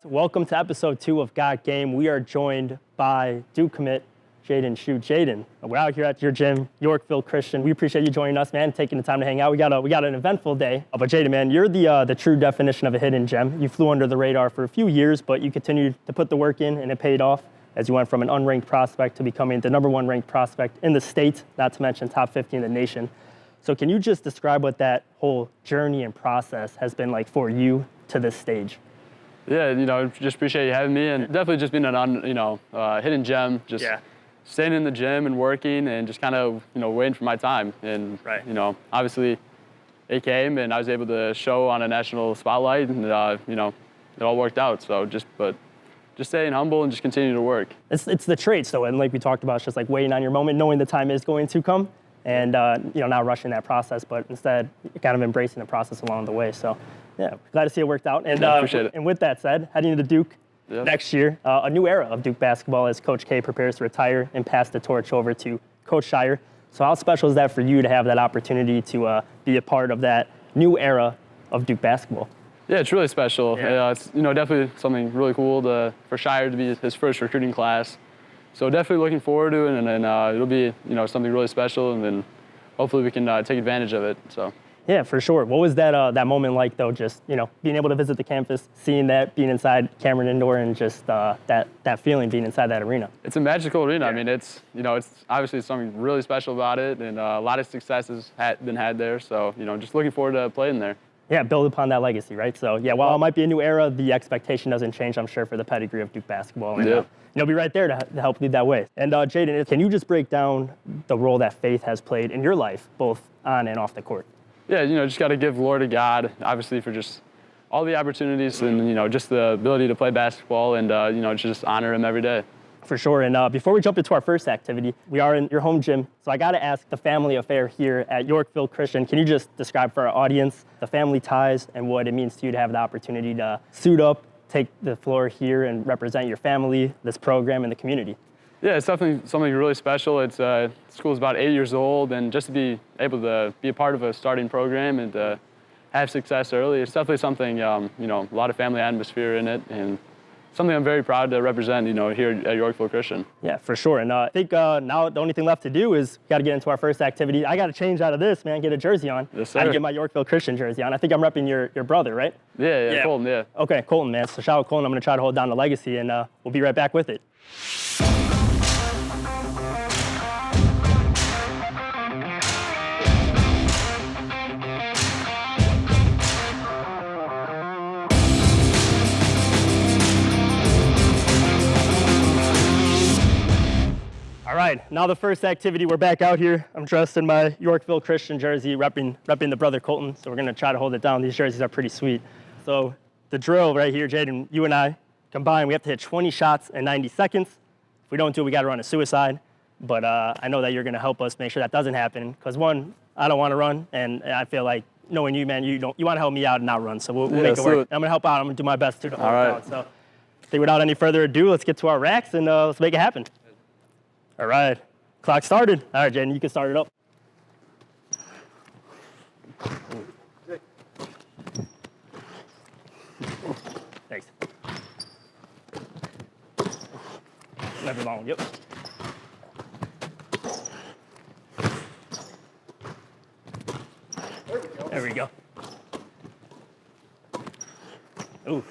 Welcome to episode 2 of Got Game. We are joined by Duke commit Jaden Schutt. Jaden, we're out here at your gym, Yorkville Christian. We appreciate you joining us, man, taking the time to hang out. We got an eventful day. But Jaden, man, you're the true definition of a hidden gem. You flew under the radar for a few years, but you continued to put the work in, and it paid off as you went from an unranked prospect to becoming the #1 ranked prospect in the state, not to mention top 50 in the nation. So can you just describe what that whole journey and process has been like for you to this stage? Yeah, just appreciate you having me, and definitely just being an hidden gem, just staying in the gym and working and just kind of, waiting for my time. And, obviously it came and I was able to show on a national spotlight, and, it all worked out. So just staying humble and just continue to work. It's the traits, though, and like we talked about, it's just like waiting on your moment, knowing the time is going to come, and not rushing that process, but instead kind of embracing the process along the way. So, yeah, glad to see it worked out. And appreciate it. And with that said, heading into Duke next year, a new era of Duke basketball as Coach K prepares to retire and pass the torch over to Coach Shire. So how special is that for you to have that opportunity to be a part of that new era of Duke basketball? Yeah, it's really special. Yeah. It's definitely something really cool for Shire to be his first recruiting class. So definitely looking forward to it, and then it'll be something really special, and then hopefully we can take advantage of it. So. Yeah, for sure. What was that moment like, though? Just being able to visit the campus, seeing that, being inside Cameron Indoor, and just that feeling being inside that arena. It's a magical arena. Yeah. I mean, it's obviously something really special about it, and a lot of success has been had there. So just looking forward to playing there. Yeah, build upon that legacy, right? So yeah, while it might be a new era, the expectation doesn't change, I'm sure, for the pedigree of Duke basketball. And you'll be right there to help lead that way. And Jaden, can you just break down the role that faith has played in your life, both on and off the court? Yeah, just got to give glory to God, obviously, for just all the opportunities and, just the ability to play basketball and, just honor him every day. For sure. And before we jump into our first activity, we are in your home gym. So I got to ask the family affair here at Yorkville Christian. Can you just describe for our audience the family ties and what it means to you to have the opportunity to suit up, take the floor here and represent your family, this program, and the community? Yeah, it's definitely something really special. It's school's about 8 years old, and just to be able to be a part of a starting program and to have success early, it's definitely something, a lot of family atmosphere in it, and something I'm very proud to represent, here at Yorkville Christian. Yeah, for sure. And I think now the only thing left to do is got to get into our first activity. I got to change out of this, man, get a jersey on. Yes, sir. I get my Yorkville Christian jersey on. I think I'm repping your brother, right? Yeah, Colton, yeah. Okay, Colton, man. So shout out Colton. I'm going to try to hold down the legacy, and we'll be right back with it. All right, now the first activity, we're back out here. I'm dressed in my Yorkville Christian jersey, repping the brother Colton, so we're gonna try to hold it down. These jerseys are pretty sweet. So the drill right here, Jaden, you and I combined, we have to hit 20 shots in 90 seconds. If we don't do it, we gotta run a suicide. But I know that you're gonna help us make sure that doesn't happen, because one, I don't wanna run, and I feel like knowing you, man, you wanna help me out and not run, so we'll make it work. I'm gonna help out, I'm gonna do my best to hold it down. So I think without any further ado, let's get to our racks and let's make it happen. All right, clock started. All right, Jaden, you can start it up. Thanks. Never long, yep. There we go. Ooh.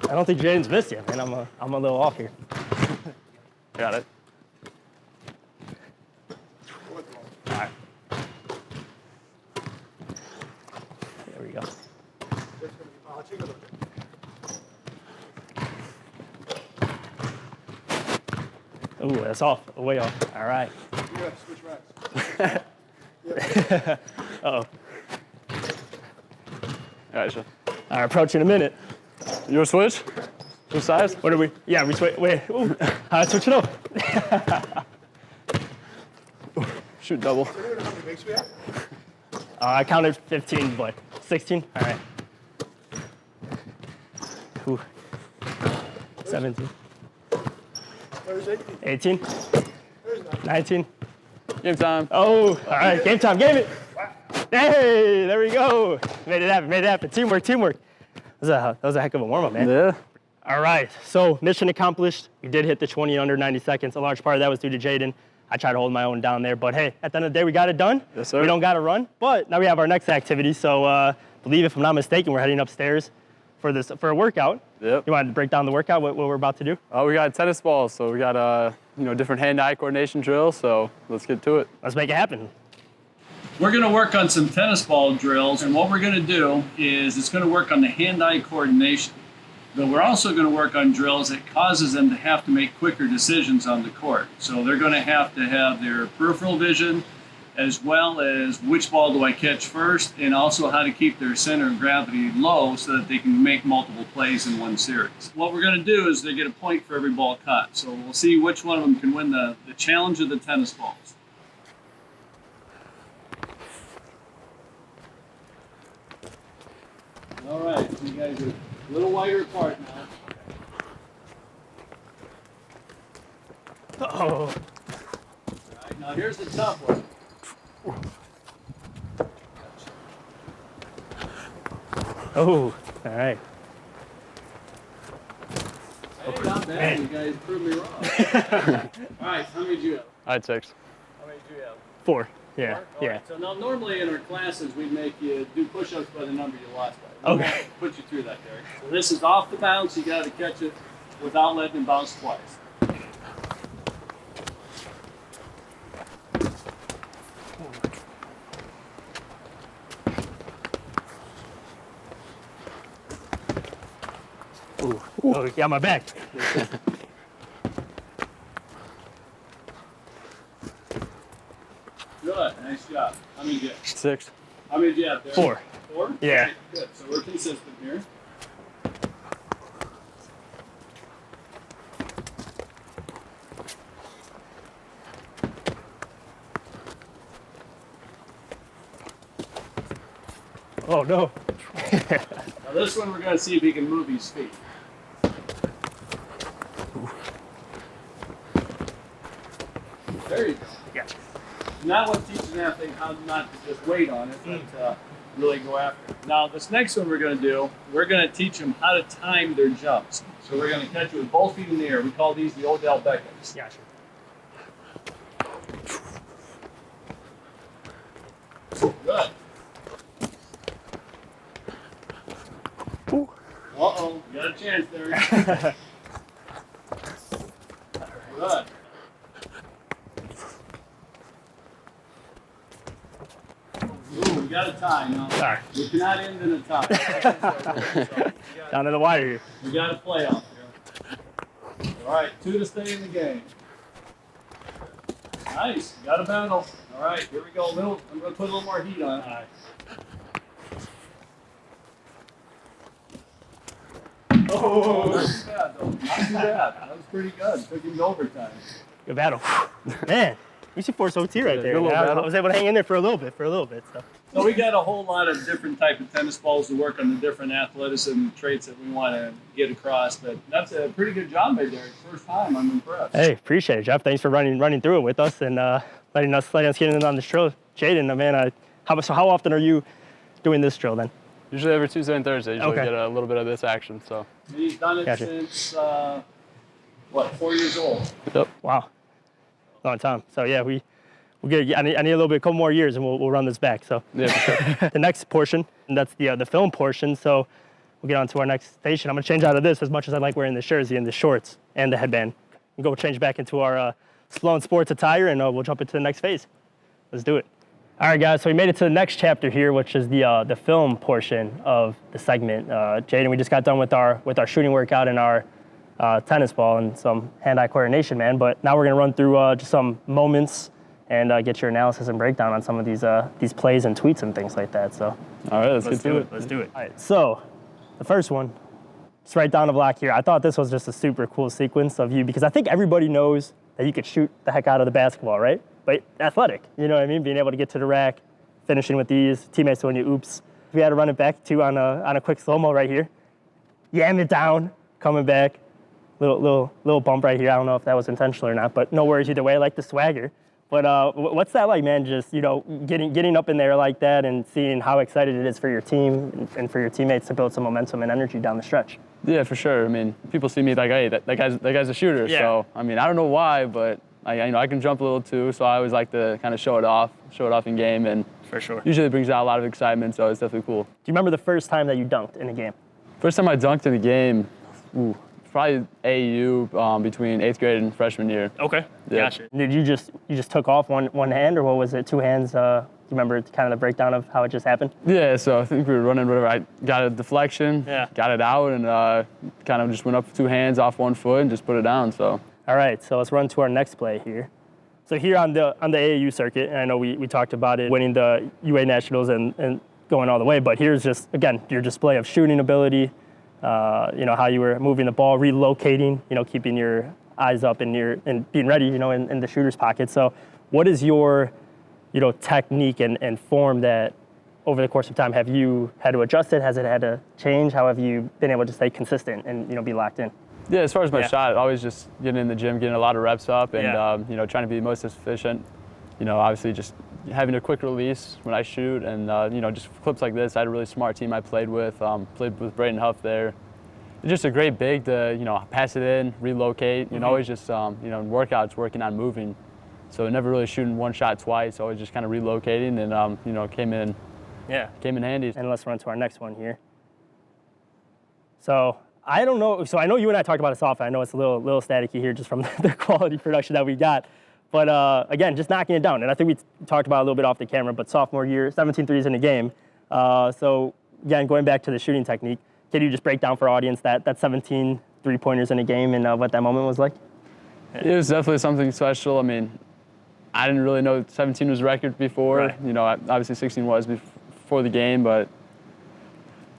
I don't think Jaden's missed yet, man. I'm a little off here. Got it. All right. There we go. Ooh, that's off. Way off. All right. You have to switch racks. Uh-oh. All right, sure. All right, approaching a minute. You want to switch? Switch sides? What are we? Yeah, we switch. Wait. Ooh. Switch it up. Shoot double. How many makes we have? I counted 15, but 16? All right. Ooh. 17. There's 18. 18. There's 19. Game time. Oh, all right. Game time. Game it. Hey, there we go. Made it happen. Teamwork. That was a heck of a warm-up, man. Yeah. All right, so mission accomplished. We did hit the 20 in under 90 seconds. A large part of that was due to Jaden. I tried to hold my own down there, but hey, at the end of the day, we got it done. Yes, sir. We don't got to run, but now we have our next activity. So I believe, if I'm not mistaken, we're heading upstairs for a workout. Yep. You want to break down the workout, what we're about to do? We got tennis balls, so we got different hand-eye coordination drills, so let's get to it. Let's make it happen. We're going to work on some tennis ball drills, and what we're going to do is it's going to work on the hand-eye coordination. But we're also going to work on drills that causes them to have to make quicker decisions on the court. So they're going to have their peripheral vision, as well as which ball do I catch first, and also how to keep their center of gravity low so that they can make multiple plays in one series. What we're going to do is they get a point for every ball caught. So we'll see which one of them can win the challenge of the tennis balls. All right, so you guys are a little wider apart now. Oh. All right, now here's the tough one. Oh, all right. Hey, not bad. You guys proved me wrong. All right, how many did you have? I had 6. How many did you have? 4. Yeah, All yeah. right, so now normally in our classes we'd make you do push-ups by the number you lost by. We Okay. won't put you through that, Derek. So this is off the bounce. You got to catch it without letting it bounce twice. Ooh. Oh, yeah, my back. Good, nice job. How many did you have? 6. How many did you have, Derek? 4. 4? Yeah. Okay, good, so we're consistent here. Oh, no. Now this one we're going to see if he can move his feet. There you go. Yeah. Now what teaches an athlete how not to just wait on it, but really go after it. Now this next one we're going to do, we're going to teach them how to time their jumps. So we're going to catch it with both feet in the air. We call these the Odell Beckhams. Gotcha. Good. Ooh. Uh-oh, you got a chance there. Good. Ooh, we got a tie now. Sorry. We cannot end in a tie. Down to the wire here. We got a playoff here. All right, 2 to stay in the game. Nice, you got a battle. All right, here we go. I'm going to put a little more heat on it. Oh, not too bad, though. Not too bad. That was pretty good. Took him to overtime. Good battle. Man, you should force OT right there. good little I battle. was able to hang in there for a little bit. So. So we got a whole lot of different type of tennis balls to work on the different athleticism traits that we want to get across. But that's a pretty good job by Derek. First time, I'm impressed. Hey, appreciate it, Jeff. Thanks for running through it with us and letting us get in on this drill. Jaden, man, how often are you doing this drill then? Usually every Tuesday and Thursday, usually Okay. get a little bit of this action. So. And he's done it Gotcha. since, 4 years old? Yep. Wow, long time. So yeah, we'll get. I need a little bit, couple more years, and we'll run this back. So Yeah, for sure. the next portion, and that's the film portion. So we'll get on to our next station. I'm gonna change out of this as much as I like wearing this jersey and the shorts and the headband. And go change back into our Spallone sports attire, and we'll jump into the next phase. Let's do it. All right, guys. So we made it to the next chapter here, which is the film portion of the segment. Jaden, we just got done with our shooting workout and our tennis ball and some hand-eye coordination, man. But now we're gonna run through just some moments and get your analysis and breakdown on some of these plays and tweets and things like that. So All right, let's get to it. Let's do it. All right. So the first one, just right down the block here. I thought this was just a super cool sequence of you because I think everybody knows that you could shoot the heck out of the basketball, right? But athletic, you know what I mean? Being able to get to the rack, finishing with these, teammates doing you oops. We had to run it back too on a quick slow-mo right here. Yam it down, coming back. Little bump right here. I don't know if that was intentional or not, but no worries either way. I like the swagger. But what's that like, man? Just, you know, getting up in there like that and seeing how excited it is for your team and for your teammates to build some momentum and energy down the stretch. Yeah, for sure. I mean, people see me like, hey, that guy's a shooter. Yeah. So, I mean, I don't know why, but I can jump a little too. So I always like to kind of show it off in game, and for sure, usually it brings out a lot of excitement. So it's definitely cool. Do you remember the first time that you dunked in a game? First time I dunked in a game, probably AAU between 8th grade and freshman year. Okay, yeah. Gotcha. Did you just took off one hand, or what was it? Two hands? Do you remember kind of the breakdown of how it just happened? Yeah, so I think we were running whatever. I got a deflection, got it out, and kind of just went up with 2 hands off 1 foot and just put it down. So. All right, so let's run to our next play here. So here on the AAU circuit, and I know we talked about it, winning the UA Nationals and going all the way, but here's just, again, your display of shooting ability, you know, how you were moving the ball, relocating, you know, keeping your eyes up and being ready, you know, in the shooter's pocket. So what is your, you know, technique and form that over the course of time, have you had to adjust it? Has it had to change? How have you been able to stay consistent and, you know, be locked in? Yeah, as far as my shot, always just getting in the gym, getting a lot of reps up, and you know, trying to be most efficient. You know, obviously just having a quick release when I shoot, and you know, just clips like this. I had a really smart team I played with. Played with Braden Huff there. It's just a great big to, you know, pass it in, relocate. You know, always just you know, in workouts working on moving. So never really shooting one shot twice. Always just kind of relocating, and you know, came in handy. And let's run to our next one here. So. I don't know. So I know you and I talked about it often. I know it's a little staticky here just from the quality production that we got. But again, just knocking it down. And I think we talked about it a little bit off the camera, but sophomore year, 17 threes in a game. So again, going back to the shooting technique, can you just break down for our audience that 17 three-pointers in a game and what that moment was like? It was definitely something special. I mean, I didn't really know 17 was a record before. Right. You know, obviously 16 was before the game, but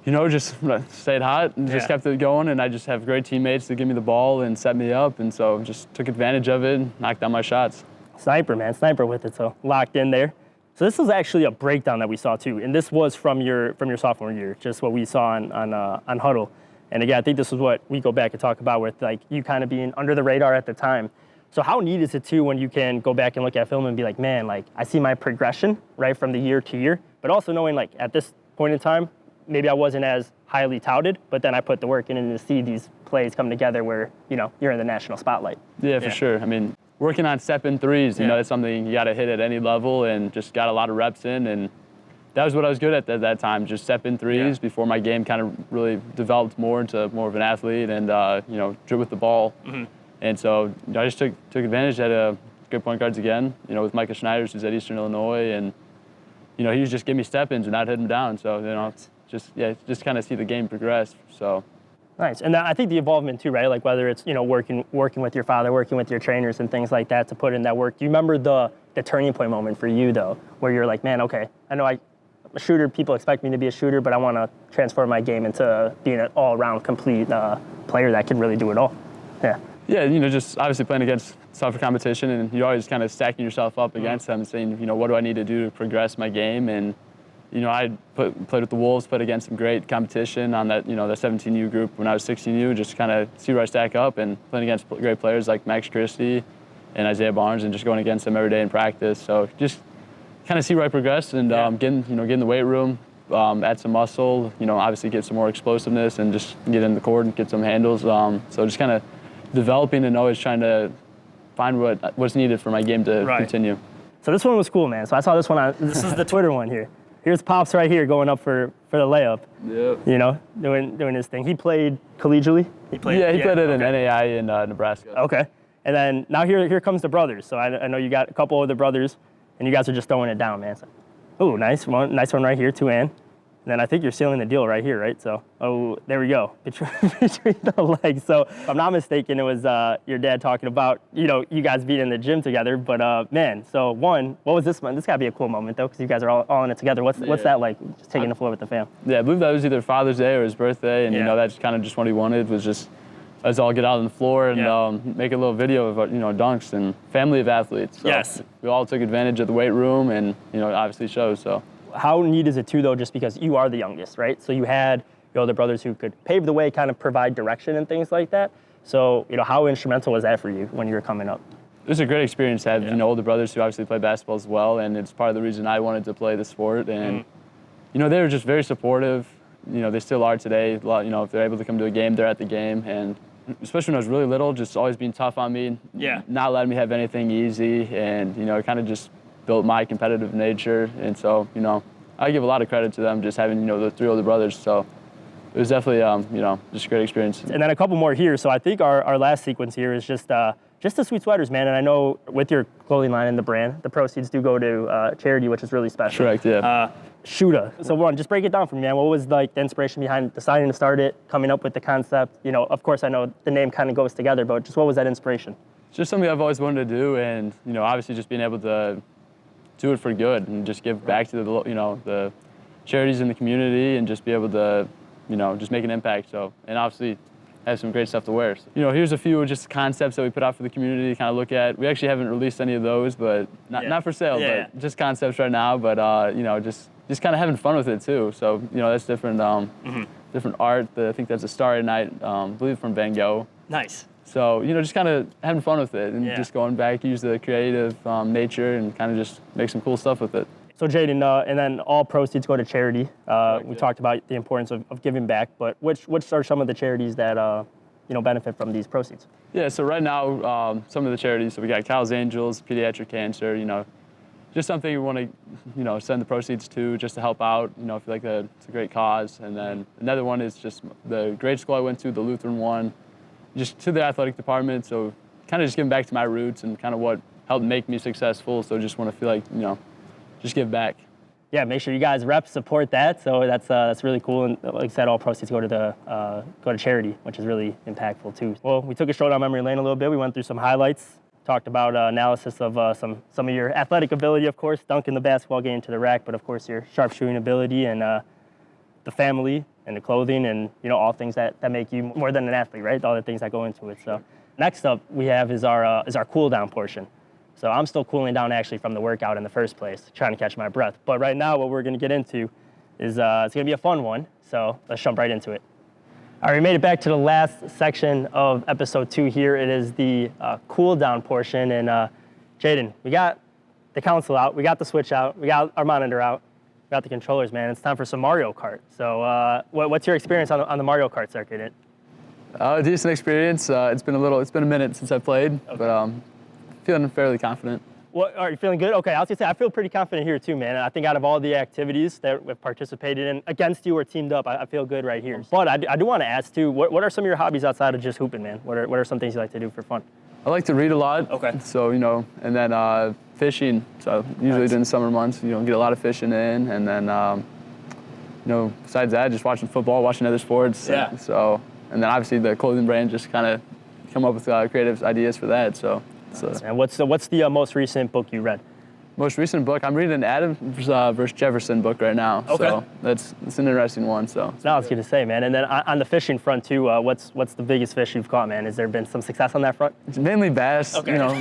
you know, just stayed hot and just kept it going, and I just have great teammates to give me the ball and set me up, and so just took advantage of it and knocked down my shots. Sniper, man, sniper with it, so locked in there. So this was actually a breakdown that we saw too, and this was from your sophomore year, just what we saw on Hudle. And again, I think this is what we go back and talk about with like you kind of being under the radar at the time. So how neat is it too when you can go back and look at film and be like, man, like I see my progression right from the year to year, but also knowing like at this point in time, maybe I wasn't as highly touted, but then I put the work in and to see these plays come together where, you know, you're in the national spotlight. Yeah, for sure. I mean, working on step-in threes, you know, that's something you got to hit at any level, and just got a lot of reps in, and that was what I was good at that time, just step-in threes before my game kind of really developed more into more of an athlete and, you know, dribble with the ball. And so I just took advantage, had a good point guards again, you know, with Micah Schneider, who's at Eastern Illinois, and, you know, he was just give me step-ins and I'd hit him down. So, you know, just kind of see the game progress. So nice. And I think the involvement too, right? Like whether it's, you know, working with your father, working with your trainers and things like that to put in that work. Do you remember the turning point moment for you though, where you're like, man, okay, I know I'm a shooter, people expect me to be a shooter, but I want to transform my game into being an all-around complete player that can really do it all. Yeah, you know, just obviously playing against tougher competition, and you're always kind of stacking yourself up against them and saying, you know, what do I need to do to progress my game? And you know, I played with the Wolves, played against some great competition on that, you know, the 17U group when I was 16U, just kind of see where I stack up, and playing against great players like Max Christie and Isaiah Barnes, and just going against them every day in practice. So just kind of see where I progressed, and get in the weight room, add some muscle, you know, obviously get some more explosiveness, and just get in the court and get some handles. So just kind of developing and always trying to find what's needed for my game to continue. So this one was cool, man. So I saw this one this is the Twitter one here. Here's Pops right here going up for the layup. Yep. You know, doing his thing. He played collegially. He played it in NAI in Nebraska. Okay. And then now here comes the brothers. So I know you got a couple of the brothers, and you guys are just throwing it down, man. So, oh, nice one right here, 2-and. And then I think you're sealing the deal right here, right? So, oh, there we go, between the legs. So if I'm not mistaken, it was your dad talking about, you know, you guys being in the gym together. But man, so one, what was this one? This gotta be a cool moment though, because you guys are all in it together. What's that like, just taking the floor with the fam? Yeah, I believe that was either Father's Day or his birthday, and you know, that's kind of just what he wanted, was just us all get out on the floor and make a little video of, you know, dunks, and family of athletes. So we all took advantage of the weight room, and, you know, it obviously shows. So how neat is it too though, just because you are the youngest, right? So you had your older brothers who could pave the way, kind of provide direction and things like that. So, you know, how instrumental was that for you when you were coming up? was a great experience to have you know older brothers who obviously play basketball as well, and it's part of the reason I wanted to play the sport. And you know, they were just very supportive. You know, they still are today. A lot, you know, if they're able to come to a game, they're at the game. And especially when I was really little, just always being tough on me, not letting me have anything easy, and you know, it kind of just built my competitive nature. And so, you know, I give a lot of credit to them just having, you know, the 3 older brothers. So it was definitely, you know, just a great experience. And then a couple more here. So I think our last sequence here is just the sweet sweaters, man. And I know with your clothing line and the brand, the proceeds do go to charity, which is really special. Correct, yeah. Schutt. So one, just break it down for me, man. What was like the inspiration behind deciding to start it, coming up with the concept? You know, of course I know the name kind of goes together, but just what was that inspiration? It's just something I've always wanted to do, and you know, obviously just being able to do it for good and just give back to the, you know, the charities in the community, and just be able to, you know, just make an impact. So, and obviously have some great stuff to wear. So, you know, here's a few just concepts that we put out for the community to kind of look at. We actually haven't released any of those, but not for sale, but just concepts right now. But you know, just kind of having fun with it too. So, you know, that's different, different art. I think that's a Starry Night, I believe from Van Gogh. Nice. So, you know, just kind of having fun with it and just going back, use the creative nature and kind of just make some cool stuff with it. So Jaden, and then all proceeds go to charity. We talked about the importance of giving back, but which are some of the charities that you know, benefit from these proceeds? Yeah, so right now, some of the charities, so we got Cal's Angels, Pediatric Cancer, you know, just something we want to, you know, send the proceeds to just to help out. You know, I feel like it's a great cause. And then another one is just the grade school I went to, the Lutheran one, just to the athletic department. So kind of just giving back to my roots and kind of what helped make me successful. So just want to feel like, you know, just give back. Yeah, make sure you guys support that. So that's really cool. And like I said, all proceeds go to charity, which is really impactful too. Well, we took a stroll down memory lane a little bit. We went through some highlights, talked about analysis of some of your athletic ability, of course, dunking the basketball, getting to the rack, but of course your sharpshooting ability and the family and the clothing and, you know, all things that make you more than an athlete, right? All the things that go into it. So next up we have is our cool down portion. So I'm still cooling down actually from the workout in the first place, trying to catch my breath. But right now what we're gonna get into is it's gonna be a fun one. So let's jump right into it. All right, we made it back to the last section of episode 2 here. It is the cool down portion. And Jaden, we got the console out, we got the Switch out, we got our monitor out, we got the controllers, man. It's time for some Mario Kart. So what's your experience on the Mario Kart circuit? Decent experience. It's been a minute since I played, but feeling fairly confident. Well, are you feeling good? Okay, I was gonna say, I feel pretty confident here too, man. I think out of all the activities that we've participated in against you or teamed up, I feel good right here. But I do want to ask too, what are some of your hobbies outside of just hooping, man? What are some things you like to do for fun? I like to read a lot. Okay. So, you know, and then fishing. So usually during the summer months, you know, get a lot of fishing in. And then, you know, besides that, just watching football, watching other sports. Yeah. So, and then obviously the clothing brand, just kind of come up with creative ideas for that. So. And what's the most recent book you read? Most recent book, I'm reading an Adams versus Jefferson book right now. Okay. So it's an interesting one. So. No, I was gonna say, man. And then on the fishing front too, what's the biggest fish you've caught, man? Has there been some success on that front? It's mainly bass. Okay. You know,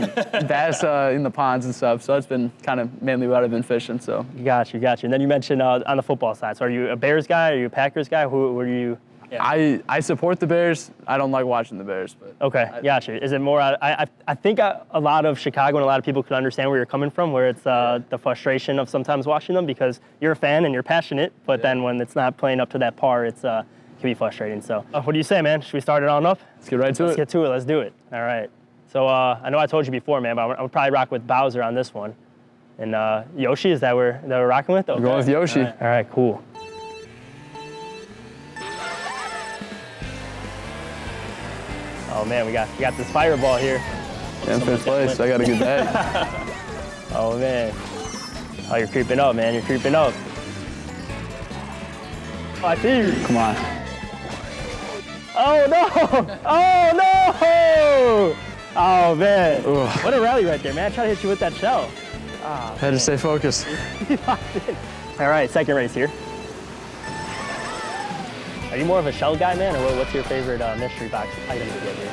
bass in the ponds and stuff. So that's been kind of mainly what I've been fishing. So. Got you. And then you mentioned on the football side. So are you a Bears guy? Are you a Packers guy? Who are you? Yeah. I support the Bears. I don't like watching the Bears. But Okay, gotcha. Is it more, I think a lot of Chicago and a lot of people could understand where you're coming from, where it's the frustration of sometimes watching them because you're a fan and you're passionate, but then when it's not playing up to that par, it's can be frustrating. So what do you say, man? Should we start it on up? Let's get right to it. Let's get to it. Let's do it. All right. So I know I told you before, man, but I'll probably rock with Bowser on this one. And Yoshi, is that we're rocking with? Okay. We're going with Yoshi. All right, cool. Oh man, we got this fireball here. Yeah, in fifth place. I got a good bag. Oh man. Oh, you're creeping up, man. You're creeping up. Oh, I see you. Come on. Oh no! Oh no! Oh man. Ugh. What a rally right there, man. I tried to hit you with that shell. Oh, Had to stay focused. All right, second race here. Are you more of a shell guy, man, or what's your favorite mystery box item to get here?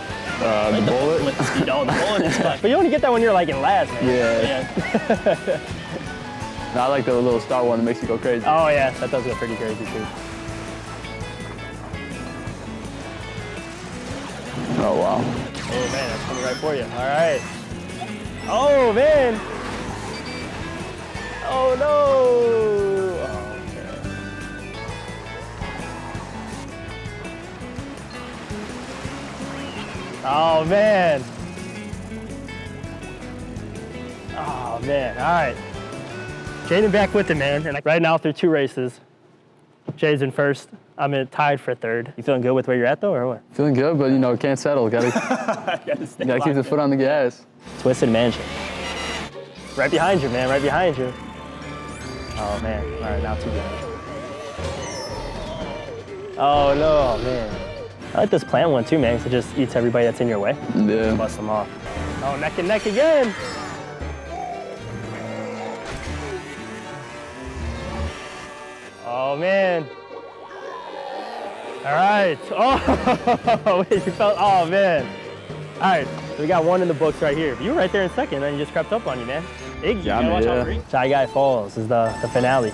The bullet. The bullet is fun. But you only get that when you're like in last, man. Yeah. No, I like the little star one that makes you go crazy. Oh yeah, that does go pretty crazy too. Oh wow. Oh man, that's coming right for you. All right. Oh, man. Oh, no. Oh, man. Oh, man. All right. Jaden back with it, man. And right now through 2 races, Jay's in first. I'm tied for 3rd. You feeling good with where you're at, though, or what? Feeling good, but, you know, can't settle. Gotta keep the foot on the gas. Twisted Mansion. Right behind you, man. Right behind you. Oh, man. All right, not too bad. Oh, no, man. I like this plant one, too, man, because it just eats everybody that's in your way. Yeah. Bust them off. Oh, neck and neck again. Oh, man. All right. Oh, wait, you felt, oh, man. All right, so we got 1 in the books right here. You were right there in second, and then he just crept up on you, man. Iggy, Yeah, you gotta watch out yeah. for Iggy. Shy Guy Falls is the finale.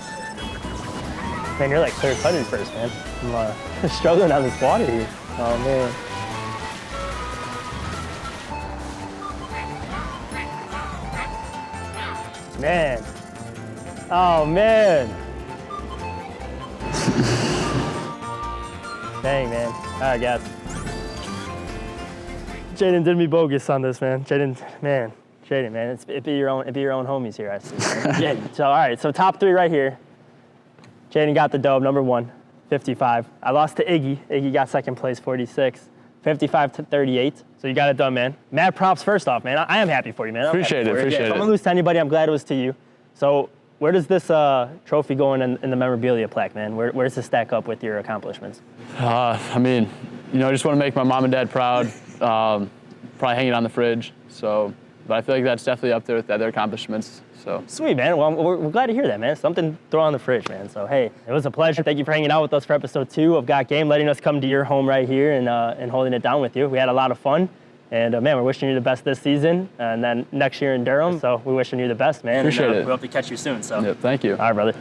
Man, you're like clear-cut in first, man. I'm struggling on this water here. Oh, man. Man. Oh, man. Dang, man. All right, guys. Jaden did me bogus on this, man. Jaden, man. It'd be your own homies here, I see. Jaden. So, all right, so top 3 right here. Jaden got the dub, number 1, 55. I lost to Iggy. Iggy got 2nd place, 46. 55 to 38. So you got it done, man. Mad props first off, man. I am happy for you, man. Appreciate it. If I'm gonna lose to anybody, I'm glad it was to you. So where does this trophy go in the memorabilia plaque, man? Where does this stack up with your accomplishments? I mean, you know, I just want to make my mom and dad proud. Probably hang it on the fridge. So, but I feel like that's definitely up there with the other accomplishments. So sweet, man. Well, we're glad to hear that, man. Something to throw on the fridge, man. So hey, it was a pleasure. Thank you for hanging out with us for episode 2 of Got Game, letting us come to your home right here and holding it down with you. We had a lot of fun. And man, we're wishing you the best this season, and then next year in Durham. So we're wishing you the best, man. Appreciate it. We hope to catch you soon. So. Yep, thank you. All right, brother.